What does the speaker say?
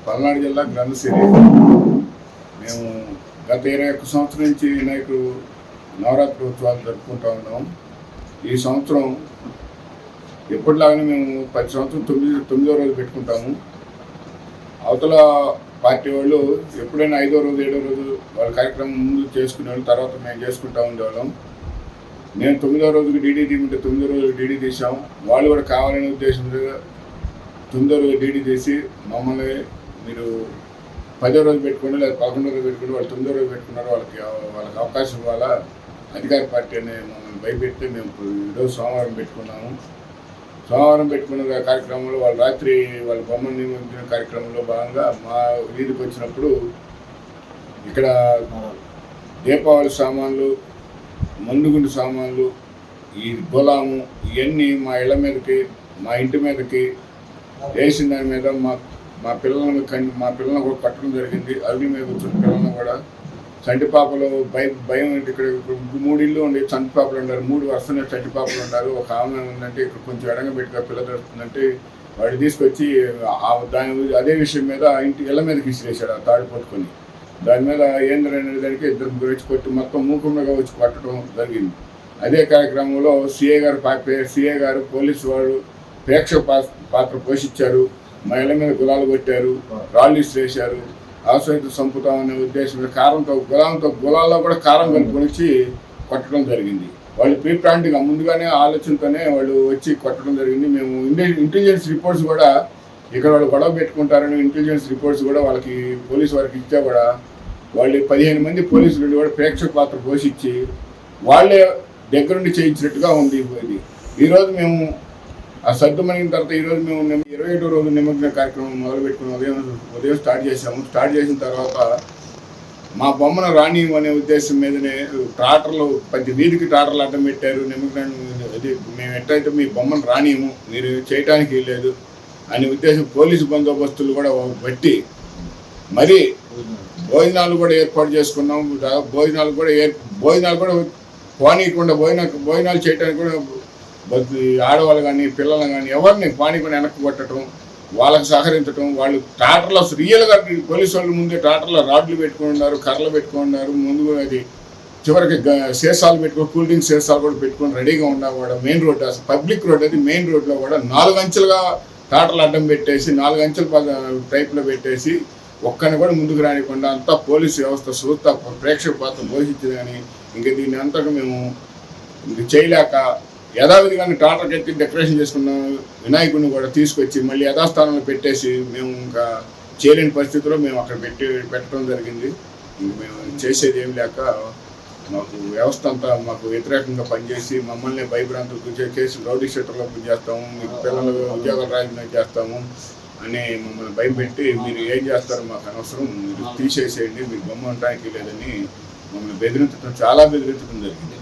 పల్నాడు జిల్లా గ్రంథసిరి. మేము గత 21 సంవత్సరం నుంచి వినాయకుడు నవరాత్రి ఉత్సవాలు జరుపుకుంటూ ఉన్నాం. ఈ సంవత్సరం ఎప్పటిలాగానే మేము 10 సంవత్సరం 9వ రోజు పెట్టుకుంటాము. అవతల పార్టీ వాళ్ళు ఎప్పుడైనా 5వ రోజు 7వ రోజు వాళ్ళ కార్యక్రమం ముందు చేసుకునేవాళ్ళు, తర్వాత మేము చేసుకుంటూ ఉండేవాళ్ళం. నేను 9వ రోజుకి డీడీ తీయమంటే 9వ రోజు డీడీ తీసాం. వాళ్ళు కూడా కావాలనే ఉద్దేశంతో 9వ రోజు డీడీ తీసి మమ్మల్ని మీరు 10వ రోజు పెట్టుకోండి లేదా 11వ రోజు పెట్టుకోండి, వాళ్ళు 9వ రోజు పెట్టుకున్నారు, వాళ్ళకి అవకాశం ఇవ్వాలా అధికార పార్టీ అనే మమ్మల్ని భయపెట్టి మేము ఈరోజు సోమవారం పెట్టుకున్నాము. సోమవారం పెట్టుకున్న కార్యక్రమంలో వాళ్ళు రాత్రి వాళ్ళ బొమ్మను నియమించిన కార్యక్రమంలో భాగంగా మా వీధికి వచ్చినప్పుడు ఇక్కడ దీపావళి సామాన్లు, మందుగుండు సామాన్లు, ఈ గులాము ఇవన్నీ మా ఇళ్ళ మీదకి, మా ఇంటి మీదకి వేసిన దాని మీద మా పిల్లలను కూడా కట్టడం జరిగింది. అరుగుల మీద వచ్చిన పిల్లలను కూడా చంటిపాపలు భయం. ఇక్కడ 3 ఇళ్ళు ఉండి చంటిపాపలు ఉన్నారు, 3 వరుసనే చంటిపాపలు ఉన్నారు. ఒక ఆమె ఉందంటే ఇక్కడ కొంచెం ఎడంగా పెట్టుగా పిల్ల దొరుకుతుందంటే వాడు తీసుకొచ్చి అదే విషయం మీద ఇళ్ళ మీదకి విసిరేశాడు ఆ తాడు పట్టుకొని. దాని మీద ఏంద్రనే దానికి 2 ముగ్గురు వచ్చి కొట్టి మొత్తం మూకుమ్మగా వచ్చి కొట్టడం జరిగింది. అదే కార్యక్రమంలో సిఏ గారు పోలీసు వాళ్ళు ప్రేక్షక పాత్ర పోషించారు. మా ఇళ్ళ మీద గులాలు కొట్టారు, రాళ్ళు ఇసిరేశారు. ఆశ్రయిత సంపుతామనే ఉద్దేశంలో గులాల్లో కూడా కారం కలుపుకొనిచ్చి కొట్టడం జరిగింది. వాళ్ళు ప్రీప్లాంట్గా ముందుగానే ఆలోచనతోనే వాళ్ళు వచ్చి కొట్టడం జరిగింది. మేము ఇంటెలిజెన్స్ రిపోర్ట్స్ కూడా ఇక్కడ వాళ్ళు గొడవ పెట్టుకుంటారని ఇంటెలిజెన్స్ రిపోర్ట్స్ కూడా వాళ్ళకి పోలీసు వారికి ఇచ్చా కూడా వాళ్ళు 15 మంది పోలీసులు కూడా ప్రేక్షక పాత్ర పోషించి వాళ్ళే దగ్గరుండి చేయించినట్టుగా ఉంది. ఈరోజు మేము ఆ సర్దుమణిన తర్వాత ఈరోజు మేము 27వ రోజు నిమగ్న కార్యక్రమం మొదలుపెట్టుకుని ఉదయం స్టార్ట్ చేసాము. స్టార్ట్ చేసిన తర్వాత మా బొమ్మను రానియం అనే ఉద్దేశం మీదనే ట్రాక్టర్లు ప్రతి వీధికి ట్రాక్టర్లు అడ్డం పెట్టారు. నిమగ్నాన్ని అది మేము ఎట్లయితే మీ బొమ్మను రానియము, మీరు చేయటానికి లేదు అనే ఉద్దేశం పోలీసు బందోబస్తులు కూడా బట్టి మరి భోజనాలు కూడా ఏర్పాటు చేసుకున్నాం. భోజనాలు కూడా పోనీయకుండా భోజనాలు చేయడానికి కూడా ఆడవాళ్ళు కానీ పిల్లలు కానీ ఎవరిని పానీకొని వెనక్కి కొట్టడం, వాళ్ళకి సహకరించడం. వాళ్ళు ట్రాక్టర్లో రియల్గా పోలీసు వాళ్ళు ముందే ట్రాక్టర్లో రాడ్లు పెట్టుకుని ఉన్నారు, కర్రలు పెట్టుకుని ఉన్నారు. ముందు అది చివరికి సీసాలు పెట్టుకొని కూల్ డ్రింక్ సీసాలు కూడా పెట్టుకొని రెడీగా ఉన్నా కూడా మెయిన్ రోడ్, అసలు పబ్లిక్ రోడ్ అది, మెయిన్ రోడ్లో కూడా 4 అంచెలుగా ట్రాక్టర్లు అడ్డం పెట్టేసి 4 అంచెల టైప్లో పెట్టేసి ఒక్కరిని కూడా ముందుకు రానికుండా అంతా పోలీసు వ్యవస్థ చూస్తా ప్రేక్షక పాత్ర పోషించింది. కానీ ఇంకా దీన్ని అంతగా మేము చేయలేక యథావిధిగానే ట్రాక్టర్కి ఎత్తి డెకరేషన్ చేసుకున్న వినాయకుడిని కూడా తీసుకొచ్చి మళ్ళీ యథాస్థానంలో పెట్టేసి మేము ఇంకా చేయలేని పరిస్థితిలో మేము అక్కడ పెట్టడం జరిగింది. మేము చేసేది ఏం లేక మాకు వ్యవస్థ అంతా మాకు వ్యతిరేకంగా పనిచేసి మమ్మల్ని భయభ్రాంతులకు చేసి రౌడీ షీటర్లో చేస్తాము, మీకు పిల్లలు ఉద్యోగాలు రాజీనామా చేస్తాము అని మమ్మల్ని భయపెట్టి మీరు ఏం చేస్తారో మాకు అనవసరం, మీరు తీసేసేయండి, మీకు బొమ్మ ఉండడానికి లేదని మమ్మల్ని చాలా బెదిరించడం జరిగింది.